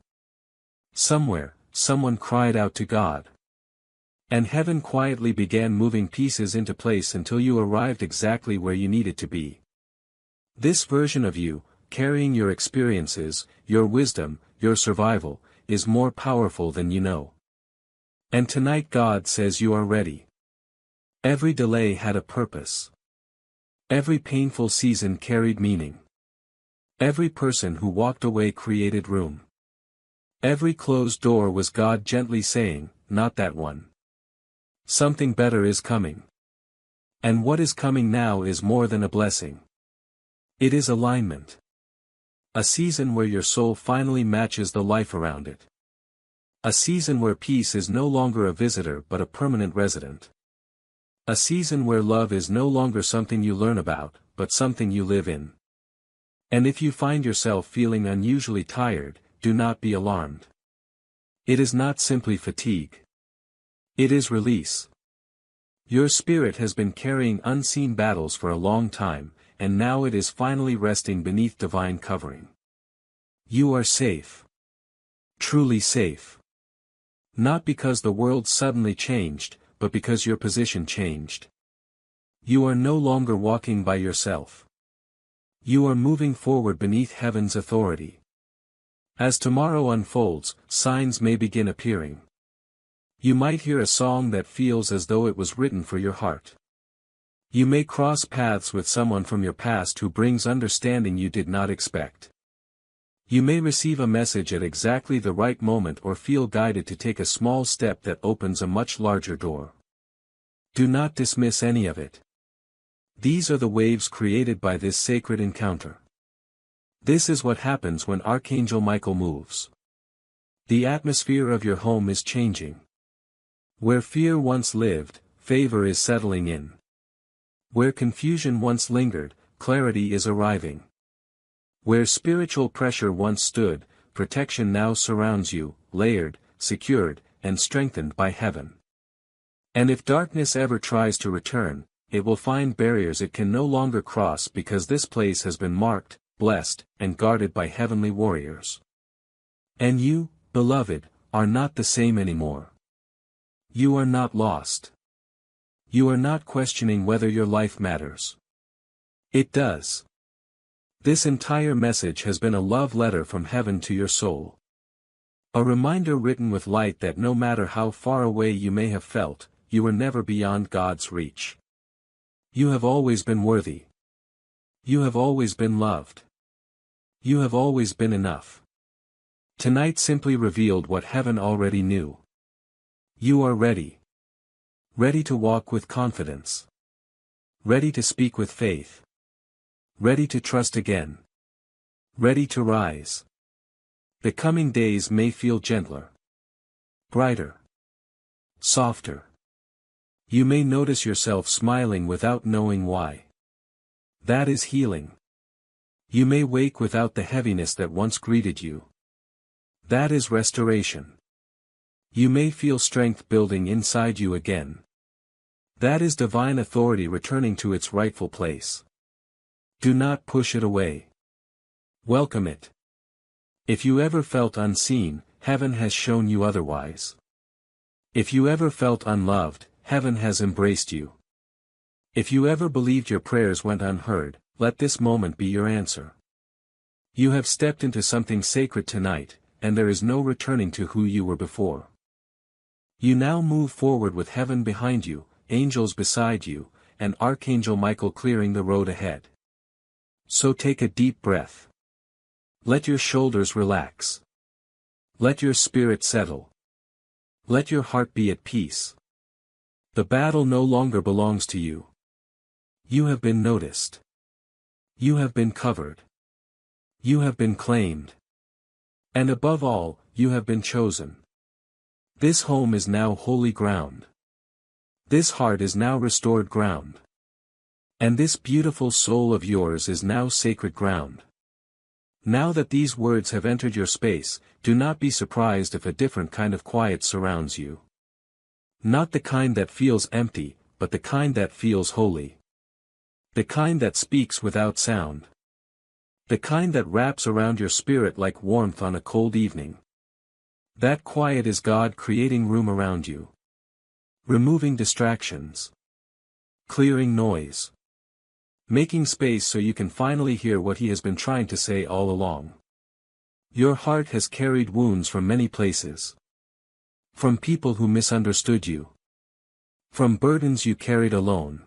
Somewhere, someone cried out to God. And heaven quietly began moving pieces into place until you arrived exactly where you needed to be. This version of you, carrying your experiences, your wisdom, your survival, is more powerful than you know. And tonight God says you are ready. Every delay had a purpose. Every painful season carried meaning. Every person who walked away created room. Every closed door was God gently saying, not that one. Something better is coming. And what is coming now is more than a blessing. It is alignment. A season where your soul finally matches the life around it. A season where peace is no longer a visitor but a permanent resident. A season where love is no longer something you learn about, but something you live in. And if you find yourself feeling unusually tired, do not be alarmed. It is not simply fatigue. It is release. Your spirit has been carrying unseen battles for a long time, and now it is finally resting beneath divine covering. You are safe. Truly safe. Not because the world suddenly changed, but because your position changed. You are no longer walking by yourself. You are moving forward beneath heaven's authority. As tomorrow unfolds, signs may begin appearing. You might hear a song that feels as though it was written for your heart. You may cross paths with someone from your past who brings understanding you did not expect. You may receive a message at exactly the right moment or feel guided to take a small step that opens a much larger door. Do not dismiss any of it. These are the waves created by this sacred encounter. This is what happens when Archangel Michael moves. The atmosphere of your home is changing. Where fear once lived, favor is settling in. Where confusion once lingered, clarity is arriving. Where spiritual pressure once stood, protection now surrounds you, layered, secured, and strengthened by heaven. And if darkness ever tries to return, it will find barriers it can no longer cross because this place has been marked, blessed, and guarded by heavenly warriors. And you, beloved, are not the same anymore. You are not lost. You are not questioning whether your life matters. It does. This entire message has been a love letter from heaven to your soul. A reminder written with light that no matter how far away you may have felt, you were never beyond God's reach. You have always been worthy. You have always been loved. You have always been enough. Tonight simply revealed what heaven already knew. You are ready. Ready to walk with confidence. Ready to speak with faith. Ready to trust again. Ready to rise. The coming days may feel gentler. Brighter. Softer. You may notice yourself smiling without knowing why. That is healing. You may wake without the heaviness that once greeted you. That is restoration. You may feel strength building inside you again. That is divine authority returning to its rightful place. Do not push it away. Welcome it. If you ever felt unseen, heaven has shown you otherwise. If you ever felt unloved, heaven has embraced you. If you ever believed your prayers went unheard, let this moment be your answer. You have stepped into something sacred tonight, and there is no returning to who you were before. You now move forward with heaven behind you, angels beside you, and Archangel Michael clearing the road ahead. So take a deep breath. Let your shoulders relax. Let your spirit settle. Let your heart be at peace. The battle no longer belongs to you. You have been noticed. You have been covered. You have been claimed. And above all, you have been chosen. This home is now holy ground. This heart is now restored ground. And this beautiful soul of yours is now sacred ground. Now that these words have entered your space, do not be surprised if a different kind of quiet surrounds you. Not the kind that feels empty, but the kind that feels holy. The kind that speaks without sound. The kind that wraps around your spirit like warmth on a cold evening. That quiet is God creating room around you. Removing distractions. Clearing noise. Making space so you can finally hear what He has been trying to say all along. Your heart has carried wounds from many places. From people who misunderstood you. From burdens you carried alone.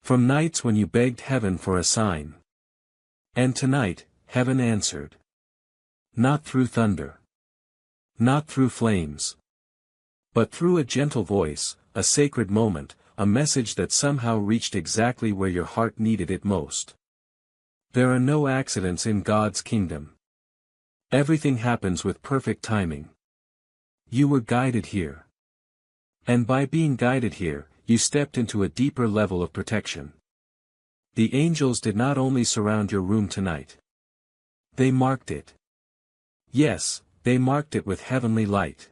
From nights when you begged heaven for a sign. And tonight, heaven answered. Not through thunder. Not through flames. But through a gentle voice, a sacred moment, a message that somehow reached exactly where your heart needed it most. There are no accidents in God's kingdom. Everything happens with perfect timing. You were guided here. And by being guided here, you stepped into a deeper level of protection. The angels did not only surround your room tonight. They marked it. Yes, they marked it with heavenly light.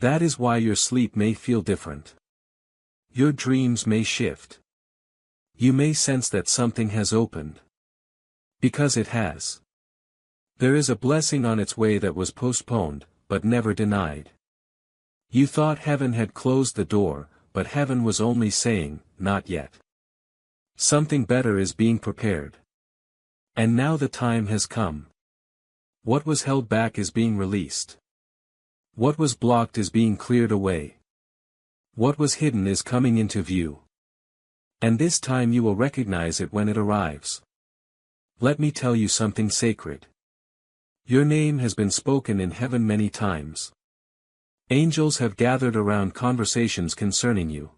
That is why your sleep may feel different. Your dreams may shift. You may sense that something has opened. Because it has. There is a blessing on its way that was postponed, but never denied. You thought heaven had closed the door, but heaven was only saying, not yet. Something better is being prepared. And now the time has come. What was held back is being released. What was blocked is being cleared away. What was hidden is coming into view. And this time you will recognize it when it arrives. Let me tell you something sacred. Your name has been spoken in heaven many times. Angels have gathered around conversations concerning you.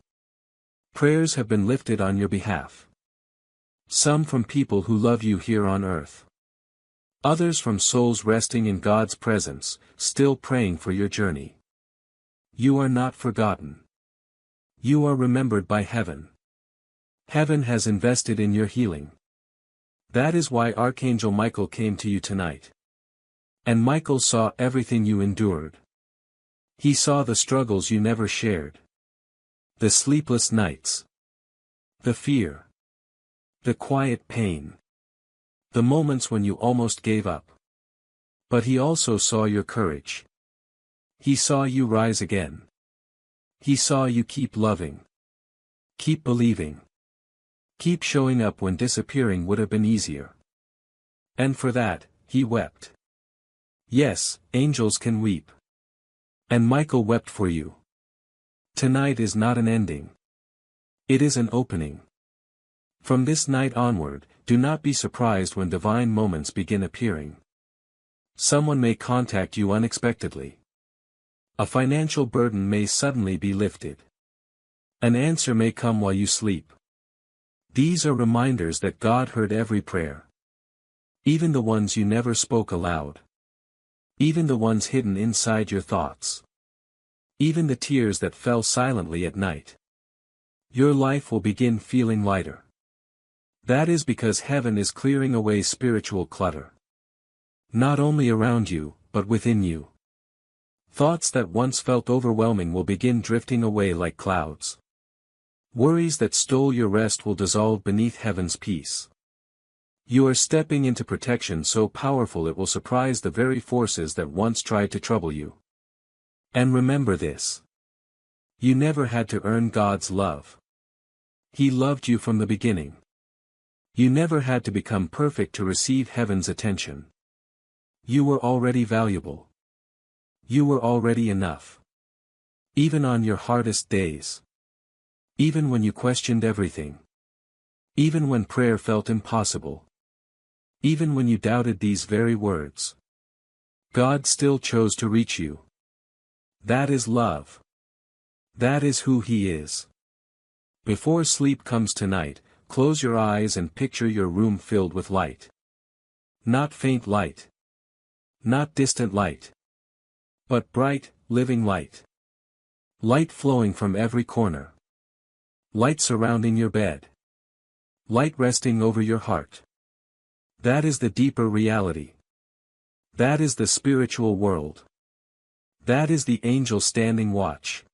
Prayers have been lifted on your behalf. Some from people who love you here on earth. Others from souls resting in God's presence, still praying for your journey. You are not forgotten. You are remembered by heaven. Heaven has invested in your healing. That is why Archangel Michael came to you tonight. And Michael saw everything you endured. He saw the struggles you never shared. The sleepless nights. The fear. The quiet pain. The moments when you almost gave up. But he also saw your courage. He saw you rise again. He saw you keep loving. Keep believing. Keep showing up when disappearing would have been easier. And for that, he wept. Yes, angels can weep. And Michael wept for you. Tonight is not an ending. It is an opening. From this night onward, do not be surprised when divine moments begin appearing. Someone may contact you unexpectedly. A financial burden may suddenly be lifted. An answer may come while you sleep. These are reminders that God heard every prayer. Even the ones you never spoke aloud. Even the ones hidden inside your thoughts. Even the tears that fell silently at night. Your life will begin feeling lighter. That is because heaven is clearing away spiritual clutter. Not only around you, but within you. Thoughts that once felt overwhelming will begin drifting away like clouds. Worries that stole your rest will dissolve beneath heaven's peace. You are stepping into protection so powerful it will surprise the very forces that once tried to trouble you. And remember this. You never had to earn God's love. He loved you from the beginning. You never had to become perfect to receive heaven's attention. You were already valuable. You were already enough. Even on your hardest days. Even when you questioned everything. Even when prayer felt impossible. Even when you doubted these very words. God still chose to reach you. That is love. That is who He is. Before sleep comes tonight, close your eyes and picture your room filled with light. Not faint light. Not distant light. But bright, living light. Light flowing from every corner. Light surrounding your bed. Light resting over your heart. That is the deeper reality. That is the spiritual world. That is the angel standing watch.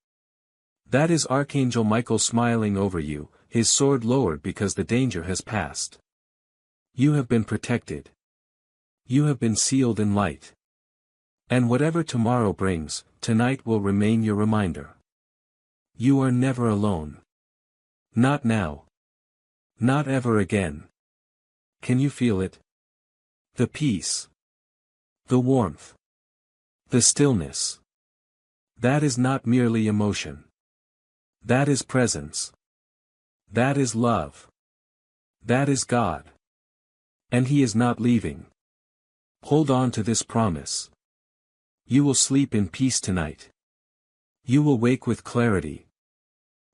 That is Archangel Michael smiling over you, his sword lowered because the danger has passed. You have been protected. You have been sealed in light. And whatever tomorrow brings, tonight will remain your reminder. You are never alone. Not now. Not ever again. Can you feel it? The peace. The warmth. The stillness. That is not merely emotion. That is presence. That is love. That is God. And He is not leaving. Hold on to this promise. You will sleep in peace tonight. You will wake with clarity.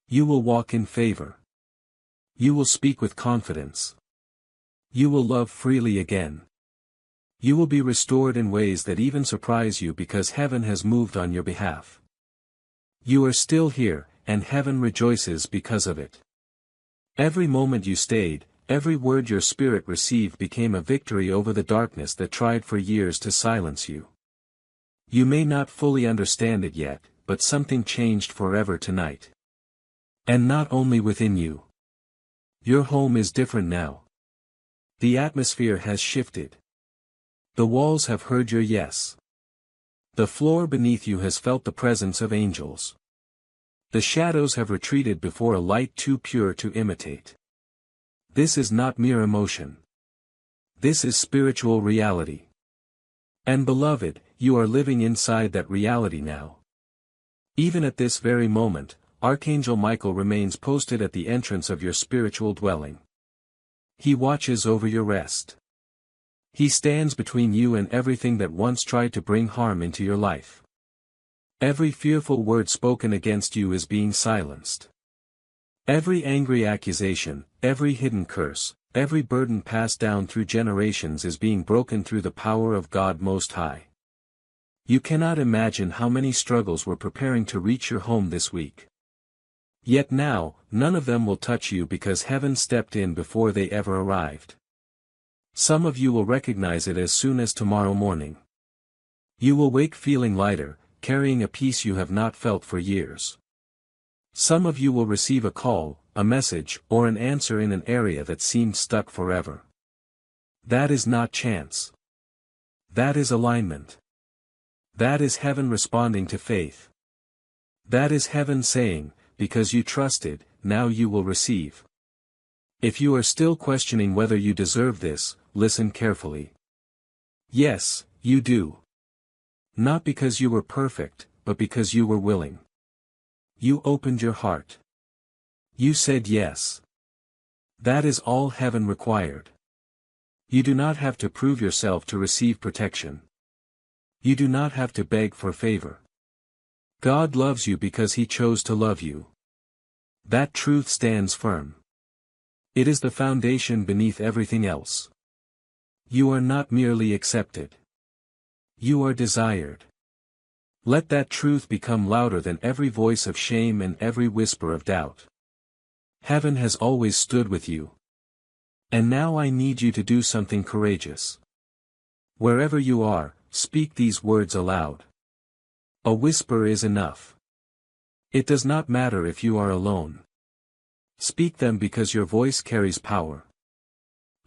You will walk in favor. You will speak with confidence. You will love freely again. You will be restored in ways that even surprise you because heaven has moved on your behalf. You are still here, and heaven rejoices because of it. Every moment you stayed, Every word your spirit received became a victory over the darkness that tried for years to silence you. You may not fully understand it yet, but something changed forever tonight. And not only within you. Your home is different now. The atmosphere has shifted. The walls have heard your yes. The floor beneath you has felt the presence of angels. The shadows have retreated before a light too pure to imitate. This is not mere emotion. This is spiritual reality. And beloved, you are living inside that reality now. Even at this very moment, Archangel Michael remains posted at the entrance of your spiritual dwelling. He watches over your rest. He stands between you and everything that once tried to bring harm into your life. Every fearful word spoken against you is being silenced. Every angry accusation, every hidden curse, every burden passed down through generations is being broken through the power of God Most High. You cannot imagine how many struggles were preparing to reach your home this week. Yet now, none of them will touch you because heaven stepped in before they ever arrived. Some of you will recognize it as soon as tomorrow morning. You will wake feeling lighter, carrying a peace you have not felt for years. Some of you will receive a call, a message, or an answer in an area that seemed stuck forever. That is not chance. That is alignment. That is heaven responding to faith. That is heaven saying, because you trusted, now you will receive. If you are still questioning whether you deserve this, listen carefully. Yes, you do. Not because you were perfect, but because you were willing. You opened your heart. You said yes. That is all heaven required. You do not have to prove yourself to receive protection. You do not have to beg for favor. God loves you because He chose to love you. That truth stands firm. It is the foundation beneath everything else. You are not merely accepted. You are desired. Let that truth become louder than every voice of shame and every whisper of doubt. Heaven has always stood with you. And now I need you to do something courageous. Wherever you are, speak these words aloud. A whisper is enough. It does not matter if you are alone. Speak them because your voice carries power.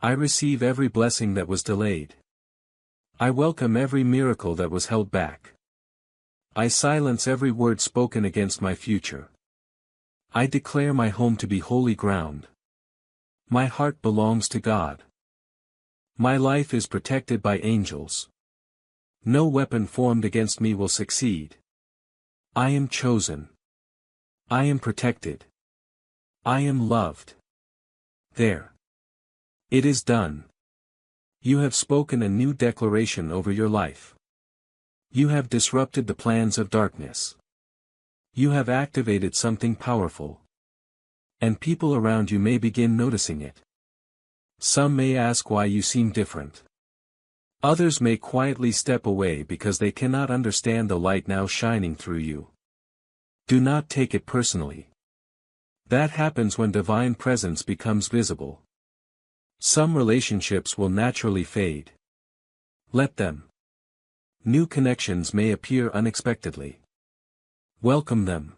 I receive every blessing that was delayed. I welcome every miracle that was held back. I silence every word spoken against my future. I declare my home to be holy ground. My heart belongs to God. My life is protected by angels. No weapon formed against me will succeed. I am chosen. I am protected. I am loved. There. It is done. You have spoken a new declaration over your life. You have disrupted the plans of darkness. You have activated something powerful. And people around you may begin noticing it. Some may ask why you seem different. Others may quietly step away because they cannot understand the light now shining through you. Do not take it personally. That happens when divine presence becomes visible. Some relationships will naturally fade. Let them. New connections may appear unexpectedly. Welcome them.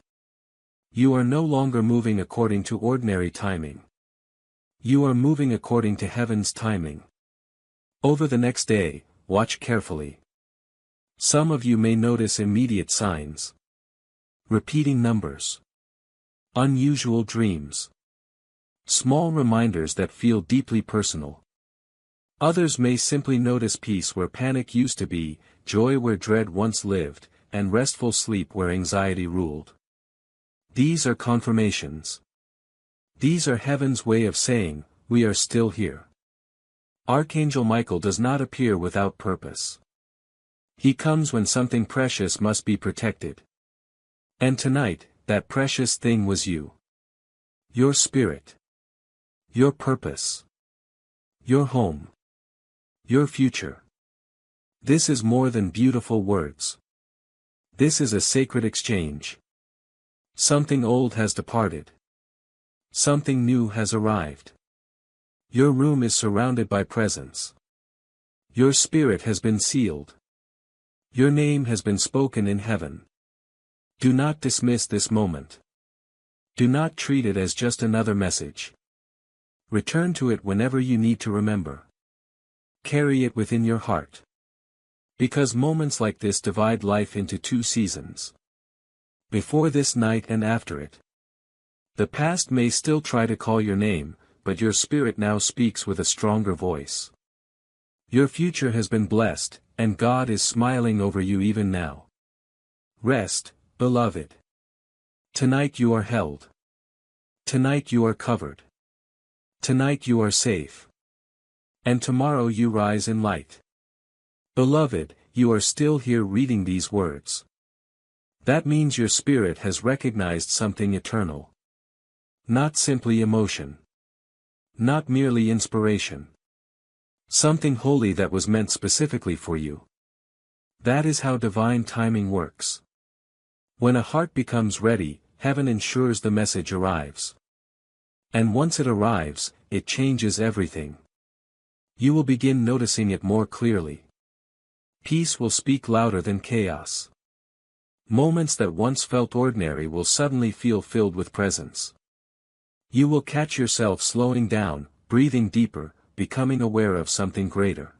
You are no longer moving according to ordinary timing. You are moving according to heaven's timing. Over the next day, watch carefully. Some of you may notice immediate signs. Repeating numbers. Unusual dreams. Small reminders that feel deeply personal. Others may simply notice peace where panic used to be, joy where dread once lived, and restful sleep where anxiety ruled. These are confirmations. These are heaven's way of saying, we are still here. Archangel Michael does not appear without purpose. He comes when something precious must be protected. And tonight, that precious thing was you. Your spirit. Your purpose. Your home. Your future. This is more than beautiful words. This is a sacred exchange. Something old has departed. Something new has arrived. Your room is surrounded by presence. Your spirit has been sealed. Your name has been spoken in heaven. Do not dismiss this moment. Do not treat it as just another message. Return to it whenever you need to remember. Carry it within your heart. Because moments like this divide life into two seasons. Before this night and after it. The past may still try to call your name, but your spirit now speaks with a stronger voice. Your future has been blessed, and God is smiling over you even now. Rest, beloved. Tonight you are held. Tonight you are covered. Tonight you are safe. And tomorrow you rise in light. Beloved, you are still here reading these words. That means your spirit has recognized something eternal. Not simply emotion. Not merely inspiration. Something holy that was meant specifically for you. That is how divine timing works. When a heart becomes ready, heaven ensures the message arrives. And once it arrives, it changes everything. You will begin noticing it more clearly. Peace will speak louder than chaos. Moments that once felt ordinary will suddenly feel filled with presence. You will catch yourself slowing down, breathing deeper, becoming aware of something greater.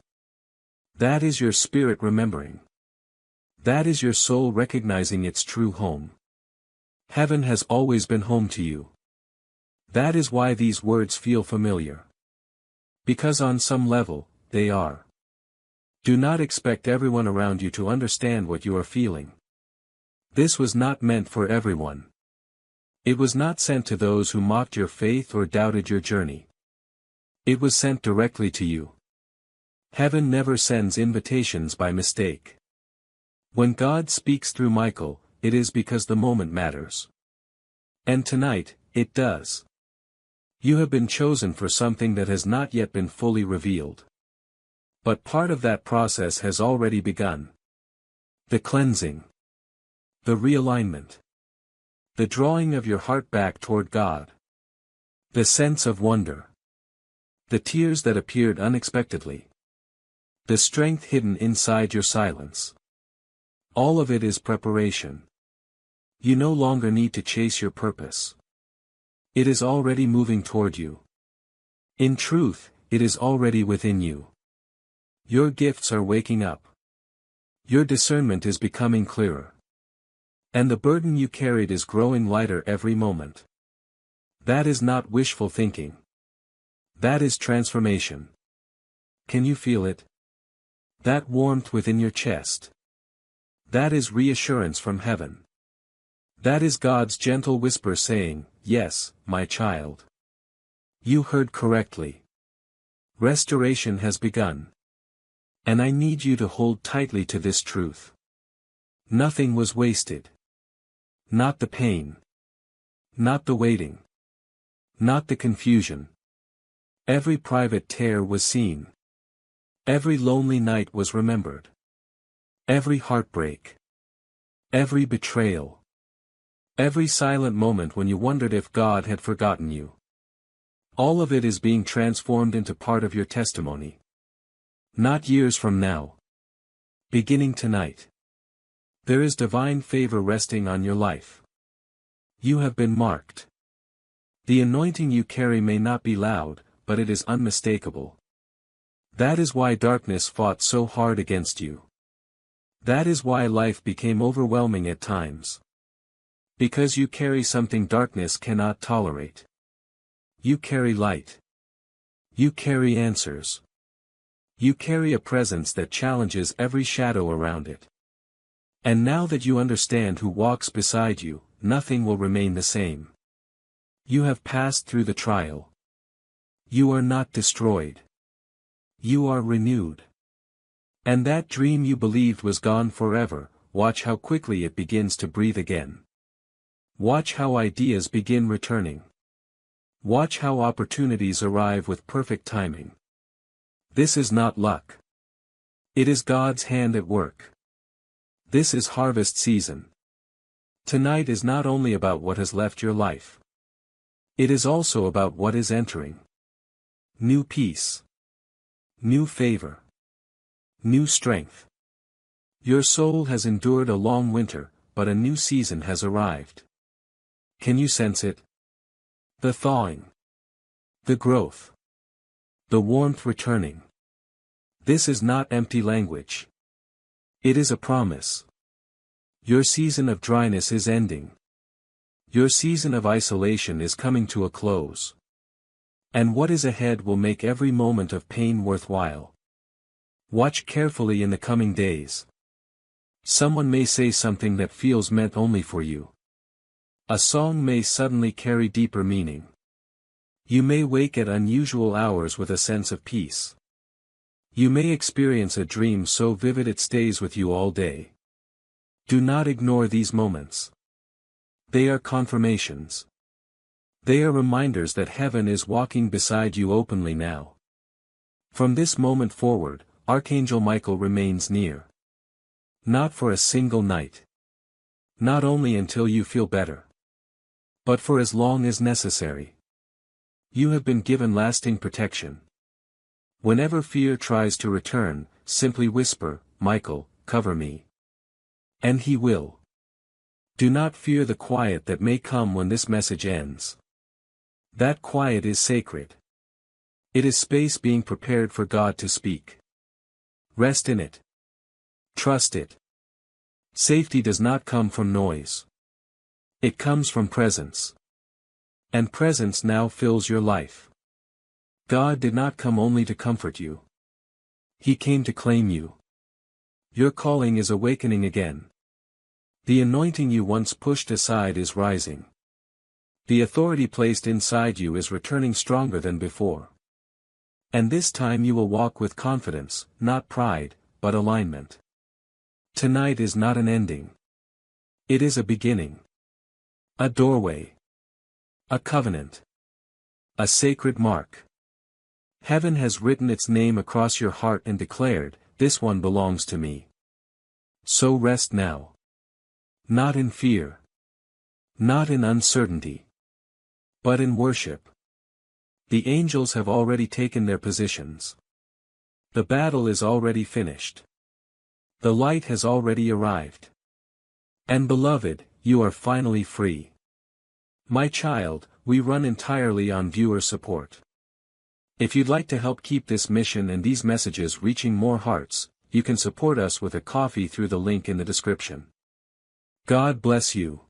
That is your spirit remembering. That is your soul recognizing its true home. Heaven has always been home to you. That is why these words feel familiar. Because on some level, they are. Do not expect everyone around you to understand what you are feeling. This was not meant for everyone. It was not sent to those who mocked your faith or doubted your journey. It was sent directly to you. Heaven never sends invitations by mistake. When God speaks through Michael, it is because the moment matters. And tonight, it does. You have been chosen for something that has not yet been fully revealed. But part of that process has already begun. The cleansing. The realignment. The drawing of your heart back toward God. The sense of wonder. The tears that appeared unexpectedly. The strength hidden inside your silence. All of it is preparation. You no longer need to chase your purpose. It is already moving toward you. In truth, it is already within you. Your gifts are waking up. Your discernment is becoming clearer. And the burden you carried is growing lighter every moment. That is not wishful thinking. That is transformation. Can you feel it? That warmth within your chest. That is reassurance from heaven. That is God's gentle whisper saying, "Yes, my child. You heard correctly. Restoration has begun. And I need you to hold tightly to this truth. Nothing was wasted. Not the pain. Not the waiting. Not the confusion. Every private tear was seen. Every lonely night was remembered. Every heartbreak. Every betrayal. Every silent moment when you wondered if God had forgotten you. All of it is being transformed into part of your testimony. Not years from now. Beginning tonight. There is divine favor resting on your life. You have been marked. The anointing you carry may not be loud, but it is unmistakable. That is why darkness fought so hard against you. That is why life became overwhelming at times. Because you carry something darkness cannot tolerate. You carry light. You carry answers. You carry a presence that challenges every shadow around it. And now that you understand who walks beside you, nothing will remain the same. You have passed through the trial. You are not destroyed. You are renewed. And that dream you believed was gone forever, watch how quickly it begins to breathe again. Watch how ideas begin returning. Watch how opportunities arrive with perfect timing. This is not luck. It is God's hand at work. This is harvest season. Tonight is not only about what has left your life. It is also about what is entering. New peace. New favor. New strength. Your soul has endured a long winter, but a new season has arrived. Can you sense it? The thawing. The growth. The warmth returning. This is not empty language. It is a promise. Your season of dryness is ending. Your season of isolation is coming to a close. And what is ahead will make every moment of pain worthwhile. Watch carefully in the coming days. Someone may say something that feels meant only for you. A song may suddenly carry deeper meaning. You may wake at unusual hours with a sense of peace. You may experience a dream so vivid it stays with you all day. Do not ignore these moments. They are confirmations. They are reminders that heaven is walking beside you openly now. From this moment forward, Archangel Michael remains near. Not for a single night. Not only until you feel better. But for as long as necessary. You have been given lasting protection. Whenever fear tries to return, simply whisper, "Michael, cover me." And he will. Do not fear the quiet that may come when this message ends. That quiet is sacred. It is space being prepared for God to speak. Rest in it. Trust it. Safety does not come from noise. It comes from presence. And presence now fills your life. God did not come only to comfort you. He came to claim you. Your calling is awakening again. The anointing you once pushed aside is rising. The authority placed inside you is returning stronger than before. And this time you will walk with confidence, not pride, but alignment. Tonight is not an ending. It is a beginning. A doorway. A covenant. A sacred mark. Heaven has written its name across your heart and declared, "This one belongs to me." So rest now. Not in fear. Not in uncertainty. But in worship. The angels have already taken their positions. The battle is already finished. The light has already arrived. And beloved, you are finally free. My child, we run entirely on viewer support. If you'd like to help keep this mission and these messages reaching more hearts, you can support us with a coffee through the link in the description. God bless you.